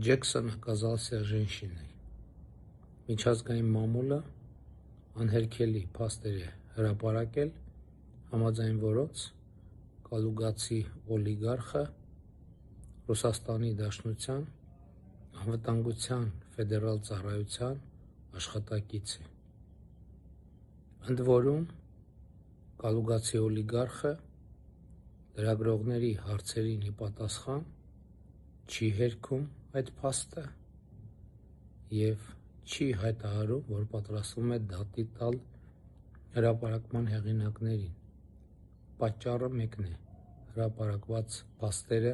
Ջեքսոնը казался женщиной. Միջազգային մամուլը անհերքելի փաստեր է հրապարակել, համաձայն որոնց կալուգացի օլիգարխը Ռուսաստանի Դաշնության անվտանգության ֆեդերալ ծառայության աշխատակից է։ Ընդ որում, կալուգացի օլիգարխը լրագրողների հարցերին ի պատասխան չի հերքում այդ փաստը և չի հայտարարում, որ պատրաստվում է դատի տալ հրապարակման հեղինակներին։ Պատճառը մեկն է՝ հրապարակված փաստերը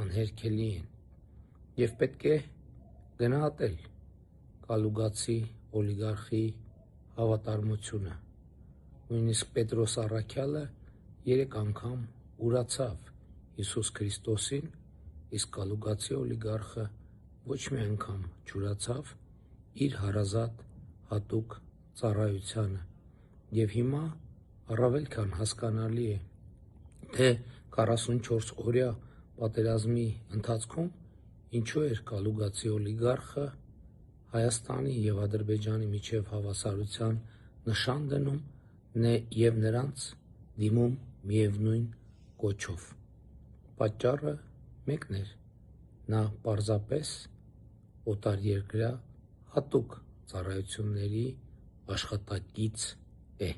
անհերքելի են, և պետք է գնահատել կալուգացի օլիգարխի հավատարմությունը։ Նույնիսկ Պետրոս առաքյալը 3 անգամ ուրացավ Հիսուս Քրիստոսին, իսկ կալուգացի օլիգարխը ոչ մի անգամ չուրացավ իր հարազատ հատուկ ծառայությանը։ Եվ հիմա առավել քան հասկանալի է, թե 44-օրյա պատերազմի ընթացքում ինչու էր կալուգացի օլիգարխը Հայաստանի և Ադրբեջանի միջև հավասարության նշան դնում և նրանց դիմում միևնույն կոչով։ Պատճառը մեկն էր՝ նա պարզապես օտարերկրյա հատուկ ծառայությունների աշխատակից է։